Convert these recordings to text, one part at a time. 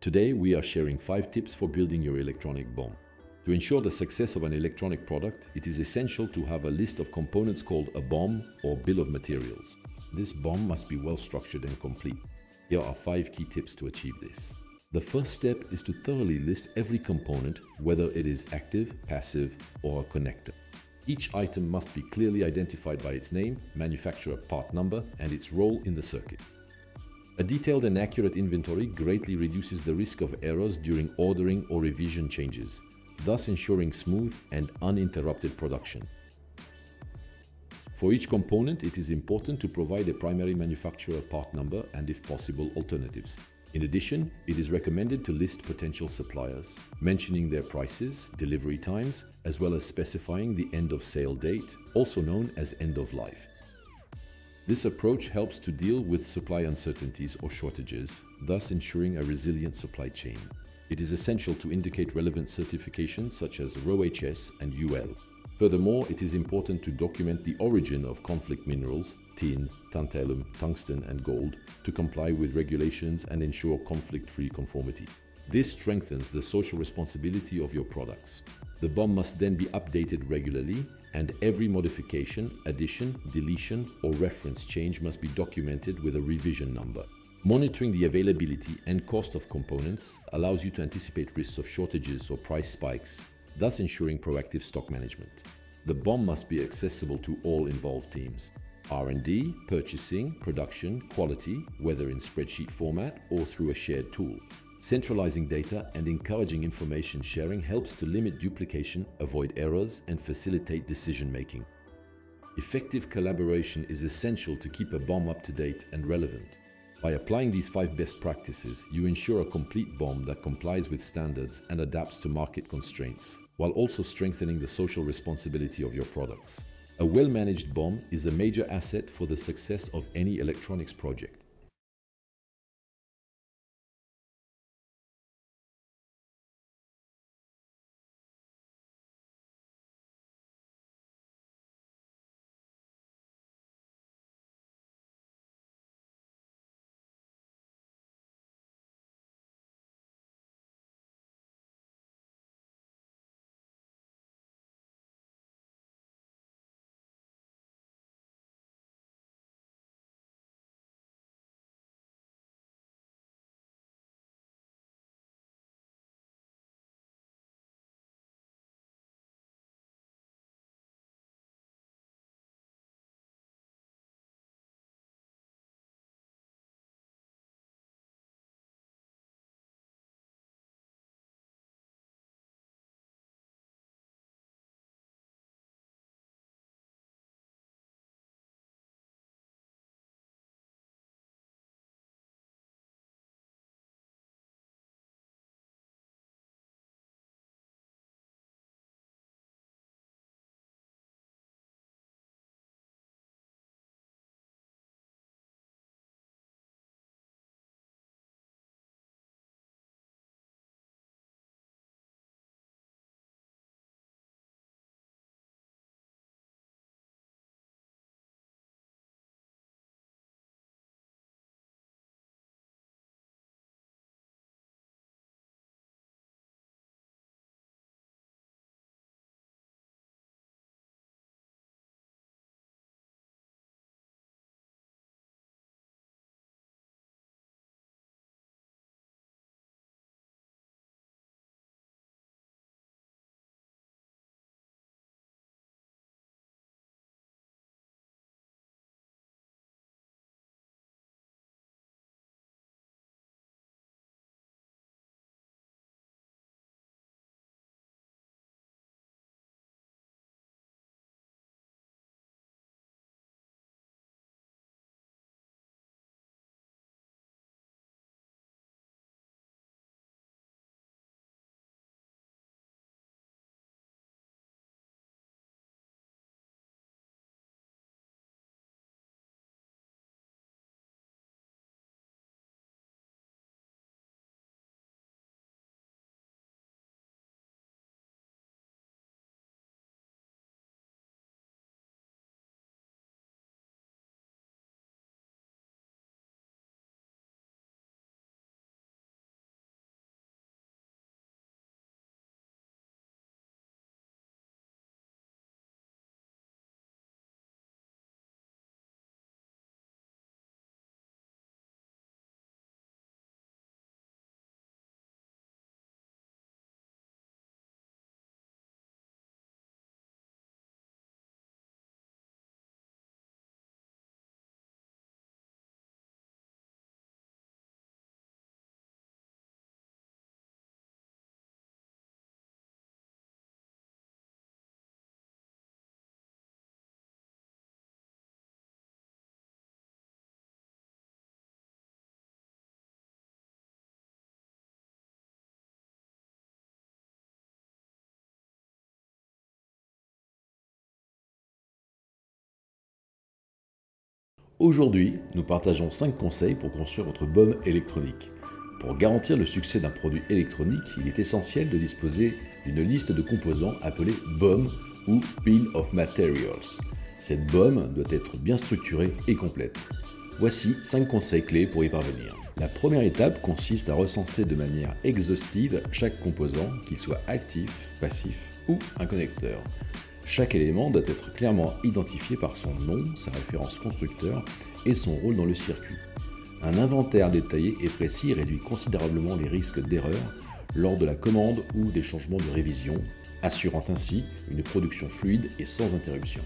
Today, we are sharing 5 tips for building your electronic bomb. To ensure the success of an electronic product, it is essential to have a list of components called a BOM or bill of materials. This BOM must be well structured and complete. Here are 5 key tips to achieve this. The first step is to thoroughly list every component, whether it is active, passive, or a connector. Each item must be clearly identified by its name, manufacturer part number, and its role in the circuit. A detailed and accurate inventory greatly reduces the risk of errors during ordering or revision changes, thus ensuring smooth and uninterrupted production. For each component, it is important to provide a primary manufacturer part number and, if possible, alternatives. In addition, it is recommended to list potential suppliers, mentioning their prices, delivery times, as well as specifying the end-of-sale date, also known as end of life. This approach helps to deal with supply uncertainties or shortages, thus ensuring a resilient supply chain. It is essential to indicate relevant certifications such as RoHS and UL. Furthermore, it is important to document the origin of conflict minerals, tin, tantalum, tungsten, and gold, to comply with regulations and ensure conflict-free conformity. This strengthens the social responsibility of your products. The BOM must then be updated regularly, and every modification, addition, deletion, or reference change must be documented with a revision number. Monitoring the availability and cost of components allows you to anticipate risks of shortages or price spikes, thus ensuring proactive stock management. The BOM must be accessible to all involved teams: R&D, purchasing, production, quality, whether in spreadsheet format or through a shared tool. Centralizing data and encouraging information sharing helps to limit duplication, avoid errors, and facilitate decision-making. Effective collaboration is essential to keep a BOM up to date and relevant. By applying these 5 best practices, you ensure a complete BOM that complies with standards and adapts to market constraints, while also strengthening the social responsibility of your products. A well-managed BOM is a major asset for the success of any electronics project. Aujourd'hui, nous partageons 5 conseils pour construire votre BOM électronique. Pour garantir le succès d'un produit électronique, il est essentiel de disposer d'une liste de composants appelée BOM ou Bill of Materials. Cette BOM doit être bien structurée et complète. Voici 5 conseils clés pour y parvenir. La première étape consiste à recenser de manière exhaustive chaque composant, qu'il soit actif, passif ou un connecteur. Chaque élément doit être clairement identifié par son nom, sa référence constructeur et son rôle dans le circuit. Un inventaire détaillé et précis réduit considérablement les risques d'erreur lors de la commande ou des changements de révision, assurant ainsi une production fluide et sans interruption.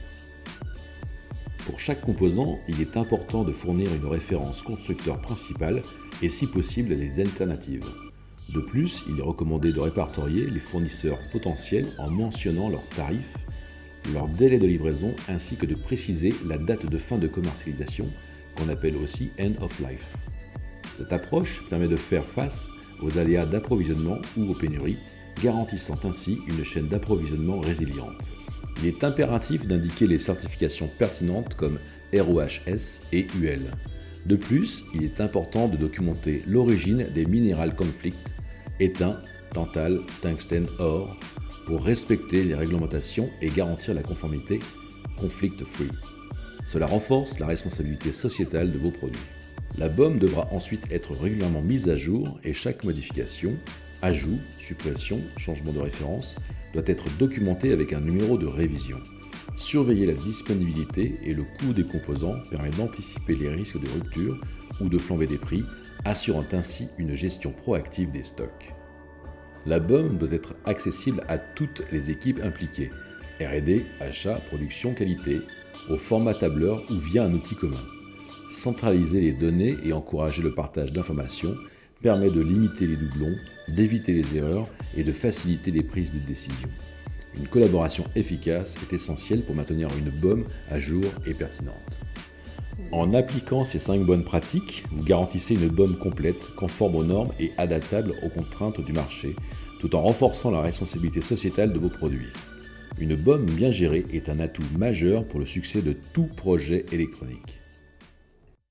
Pour chaque composant, il est important de fournir une référence constructeur principale et si possible des alternatives. De plus, il est recommandé de répertorier les fournisseurs potentiels en mentionnant leurs tarifs, leur délai de livraison ainsi que de préciser la date de fin de commercialisation, qu'on appelle aussi end of life. Cette approche permet de faire face aux aléas d'approvisionnement ou aux pénuries, garantissant ainsi une chaîne d'approvisionnement résiliente. Il est impératif d'indiquer les certifications pertinentes comme RoHS et UL. De plus, il est important de documenter l'origine des mineral conflict, étain, tantale, tungstène, or, pour respecter les réglementations et garantir la conformité conflict-free. Cela renforce la responsabilité sociétale de vos produits. La BOM devra ensuite être régulièrement mise à jour et chaque modification, ajout, suppression, changement de référence doit être documentée avec un numéro de révision. Surveiller la disponibilité et le coût des composants permet d'anticiper les risques de rupture ou de flambée des prix, assurant ainsi une gestion proactive des stocks. La BOM doit être accessible à toutes les équipes impliquées, R&D, achat, production, qualité, au format tableur ou via un outil commun. Centraliser les données et encourager le partage d'informations permet de limiter les doublons, d'éviter les erreurs et de faciliter les prises de décision. Une collaboration efficace est essentielle pour maintenir une BOM à jour et pertinente. En appliquant ces 5 bonnes pratiques, vous garantissez une BOM complète, conforme aux normes et adaptable aux contraintes du marché, tout en renforçant la responsabilité sociétale de vos produits. Une BOM bien gérée est un atout majeur pour le succès de tout projet électronique.